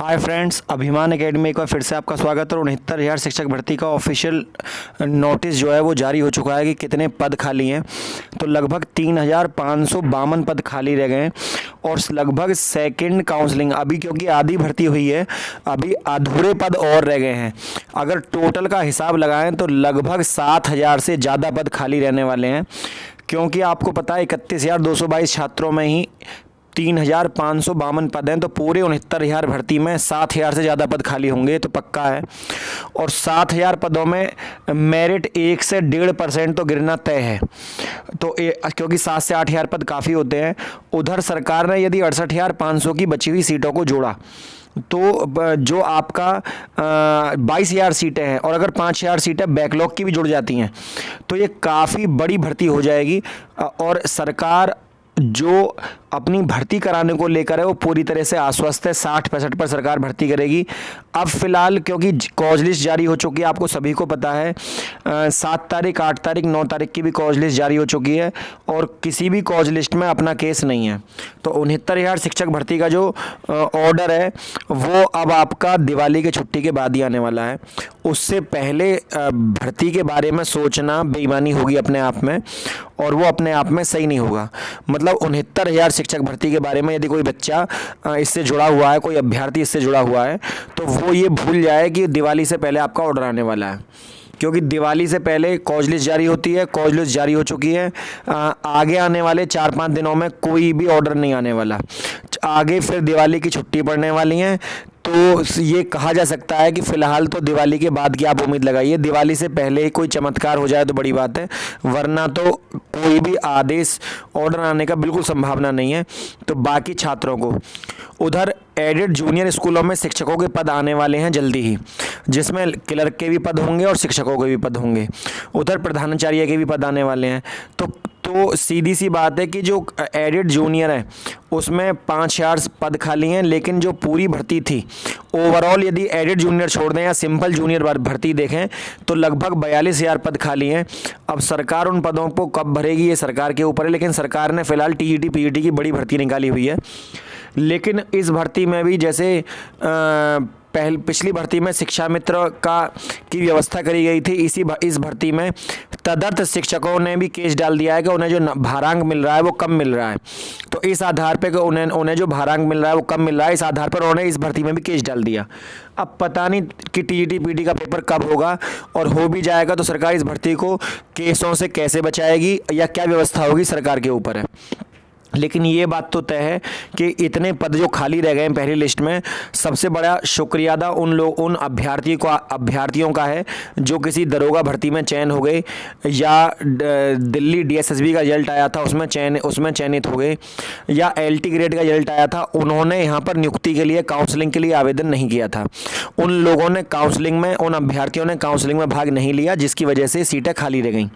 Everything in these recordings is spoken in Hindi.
हाय फ्रेंड्स, अभिमान एकेडमी एक बार फिर से आपका स्वागत है। 69,000 शिक्षक भर्ती का ऑफिशियल नोटिस जो है वो जारी हो चुका है कि कितने पद खाली हैं। तो लगभग 3,552 पद खाली रह गए हैं और लगभग सेकंड काउंसलिंग अभी, क्योंकि आधी भर्ती हुई है, अभी अधूरे पद और रह गए हैं। अगर टोटल का हिसाब लगाएं तो लगभग 7,000 से ज़्यादा पद खाली रहने वाले हैं, क्योंकि आपको पता है 31,222 छात्रों में ही 3,552 पद हैं। तो पूरे 69,000 भर्ती में 7,000 से ज़्यादा पद खाली होंगे, तो पक्का है। और 7,000 पदों में मेरिट 1 से 1.5% तो गिरना तय है। तो क्योंकि 7 से 8,000 पद काफ़ी होते हैं। उधर सरकार ने यदि 68,500 की बची हुई सीटों को जोड़ा तो जो आपका 22,000 सीटें हैं, और अगर 5,000 सीटें बैकलॉग की भी जुड़ जाती हैं तो ये काफ़ी बड़ी भर्ती हो जाएगी। और सरकार जो अपनी भर्ती कराने को लेकर है वो पूरी तरह से आश्वस्त है। 60-65 पर सरकार भर्ती करेगी। अब फिलहाल क्योंकि कॉज लिस्ट जारी हो चुकी है, आपको सभी को पता है, 7 तारीख, 8 तारीख, 9 तारीख की भी कॉज लिस्ट जारी हो चुकी है और किसी भी कॉज लिस्ट में अपना केस नहीं है। तो 69,000 शिक्षक भर्ती का जो ऑर्डर है वो अब आपका दिवाली की छुट्टी के बाद ही आने वाला है। उससे पहले भर्ती के बारे में सोचना बेईमानी होगी अपने आप में, और वो अपने आप में सही नहीं होगा। मतलब 69,000 शिक्षक भर्ती के बारे में यदि कोई बच्चा इससे जुड़ा हुआ है, कोई अभ्यर्थी इससे जुड़ा हुआ है, तो वो ये भूल जाए कि दिवाली से पहले आपका ऑर्डर आने वाला है। क्योंकि दिवाली से पहले कॉज लिस्ट जारी होती है, कॉज लिस्ट जारी हो चुकी है। आगे आने वाले 4-5 दिनों में कोई भी ऑर्डर नहीं आने वाला। आगे फिर दिवाली की छुट्टी पड़ने वाली है, तो ये कहा जा सकता है कि फ़िलहाल तो दिवाली के बाद की आप उम्मीद लगाइए। दिवाली से पहले ही कोई चमत्कार हो जाए तो बड़ी बात है, वरना तो कोई भी आदेश ऑर्डर आने का बिल्कुल संभावना नहीं है। तो बाकी छात्रों को उधर एडेड जूनियर स्कूलों में शिक्षकों के पद आने वाले हैं जल्दी ही, जिसमें क्लर्क के भी पद होंगे और शिक्षकों के भी पद होंगे। उधर प्रधानाचार्य के भी पद आने वाले हैं। तो सीधी सी बात है कि जो एडेड जूनियर है उसमें 5,000 पद खाली हैं, लेकिन जो पूरी भर्ती थी ओवरऑल, यदि एडेड जूनियर छोड़ दें या सिंपल जूनियर भर्ती देखें तो लगभग 42,000 पद खाली हैं। अब सरकार उन पदों को कब भरेगी ये सरकार के ऊपर है, लेकिन सरकार ने फिलहाल टीईटी पीईटी की बड़ी भर्ती निकाली हुई है। लेकिन इस भर्ती में भी जैसे पिछली भर्ती में शिक्षा मित्र की व्यवस्था करी गई थी, इस भर्ती में तदर्थ शिक्षकों ने भी केस डाल दिया है कि उन्हें जो भारांक मिल रहा है वो कम मिल रहा है। तो इस आधार पे कि उन्हें जो भारांक मिल रहा है वो कम मिल रहा है, इस आधार पर उन्होंने इस भर्ती में भी केस डाल दिया। अब पता नहीं कि टीईटी पीटी का पेपर कब होगा, और हो भी जाएगा तो सरकार इस भर्ती को केसों से कैसे बचाएगी या क्या व्यवस्था होगी सरकार के ऊपर है। लेकिन ये बात तो तय है कि इतने पद जो खाली रह गए हैं पहली लिस्ट में, सबसे बड़ा शुक्रिया अदा उन अभ्यर्थियों का है जो किसी दरोगा भर्ती में चयन हो गए, या दिल्ली डीएसएसबी का रिजल्ट आया था उसमें चयनित हो गए, या एलटी ग्रेड का रिजल्ट आया था, उन्होंने यहाँ पर नियुक्ति के लिए काउंसलिंग के लिए आवेदन नहीं किया था। उन लोगों ने उन अभ्यर्थियों ने काउंसलिंग में भाग नहीं लिया, जिसकी वजह से सीटें खाली रह गईं।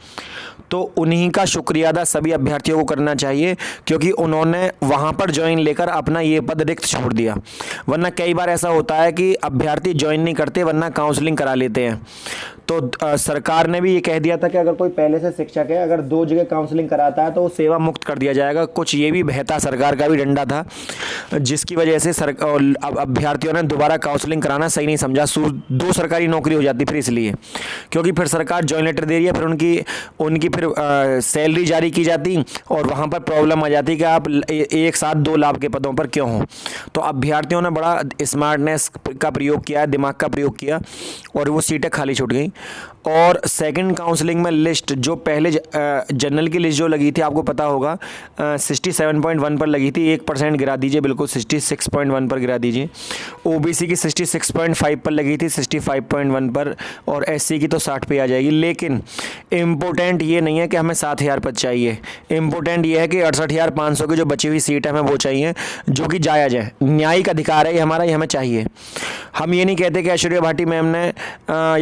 तो उन्हीं का शुक्रिया अदा सभी अभ्यर्थियों को करना चाहिए, क्योंकि उन्होंने वहाँ पर ज्वाइन लेकर अपना ये पद रिक्त छोड़ दिया। वरना कई बार ऐसा होता है कि अभ्यर्थी ज्वाइन नहीं करते, वरना काउंसलिंग करा लेते हैं। तो सरकार ने भी ये कह दिया था कि अगर कोई पहले से शिक्षक है, अगर 2 जगह काउंसलिंग कराता है तो वो सेवा मुक्त कर दिया जाएगा। कुछ ये भी बहता सरकार का भी डंडा था, जिसकी वजह से अभ्यर्थियों ने दोबारा काउंसलिंग कराना सही नहीं समझा। 2 सरकारी नौकरी हो जाती फिर, इसलिए क्योंकि फिर सरकार ज्वाइन लेटर दे रही है, फिर उनकी फिर सैलरी जारी की जाती और वहाँ पर प्रॉब्लम आ जाती कि आप एक साथ 2 लाभ के पदों पर क्यों हो। तो अभ्यर्थियों ने बड़ा स्मार्टनेस का प्रयोग किया, दिमाग का प्रयोग किया, और वो सीटें खाली छूट गई। और सेकंड काउंसलिंग में लिस्ट जो पहले जनरल की लिस्ट जो लगी थी, आपको पता होगा 67.1 पर लगी थी, 1% गिरा दीजिए, बिल्कुल 66.1 पर गिरा दीजिए। ओबीसी की 66.5 पर लगी थी, 65.1 पर, और एससी की तो 60 पे आ जाएगी। लेकिन इम्पोर्टेंट ये नहीं है कि हमें 7,000 पद चाहिए, इम्पोर्टेंट ये है कि 68,500 की जो बची हुई सीट है हमें वो चाहिए, जो कि जायज़ है, न्यायिक अधिकार है ये हमारा, ये हमें चाहिए। हम ये नहीं कहते कि ऐश्वर्या भाटी मैम ने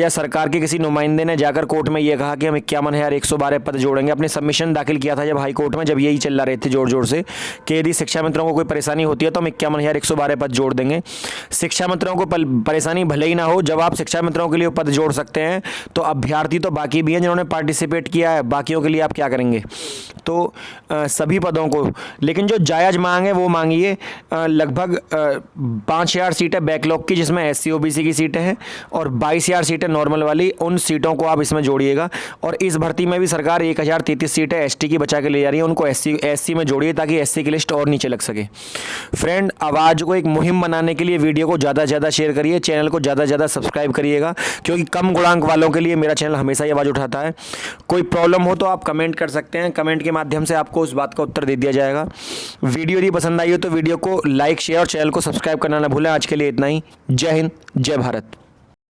या सरकार के किसी नुमाइंदे ने जाकर कोर्ट में ये कहा कि हम 51,112 पद जोड़ेंगे। अपने सबमिशन दाखिल किया था जब हाई कोर्ट में, जब यही चल रहे थे जोर जोर से कि यदि शिक्षा मित्रों को कोई परेशानी होती है तो हम 51,112 पद जोड़ देंगे। शिक्षा मित्रों को परेशानी भले ही ना हो, जब आप शिक्षा मित्रों के लिए पद जोड़ सकते हैं तो अभ्यर्थी तो बाकी भी हैं जिन्होंने पार्टिसिपेट किया है, बाकियों के लिए आप क्या करेंगे। तो सभी पदों को लेकिन जो जायज़ मांग है वो मांगिए लगभग 5,000 सीटें बैकलॉग की, जिसमें SC OBC की सीटें हैं, और 22,000 सीटें नॉर्मल वाली, उन सीटों को आप इसमें जोड़िएगा। और इस भर्ती में भी सरकार 1,033 सीटें ST की बचा के ले जा रही है, उनको SC में जोड़िए ताकि SC की लिस्ट और नीचे लग सके। फ्रेंड, आवाज़ को एक मुहिम बनाने के लिए वीडियो को ज़्यादा से ज़्यादा शेयर करिए, चैनल को ज़्यादा से ज़्यादा सब्सक्राइब करिएगा, क्योंकि कम गुणांक वालों के लिए मेरा चैनल हमेशा ही आवाज़ उठाता है। कोई प्रॉब्लम हो तो आप कमेंट कर सकते हैं, कमेंट के माध्यम से आपको उस बात का उत्तर दे दिया जाएगा। वीडियो यदि पसंद आई हो तो वीडियो को लाइक, शेयर और चैनल को सब्सक्राइब करना ना भूलें। आज के लिए इतना ही। जय हिंद, जय भारत।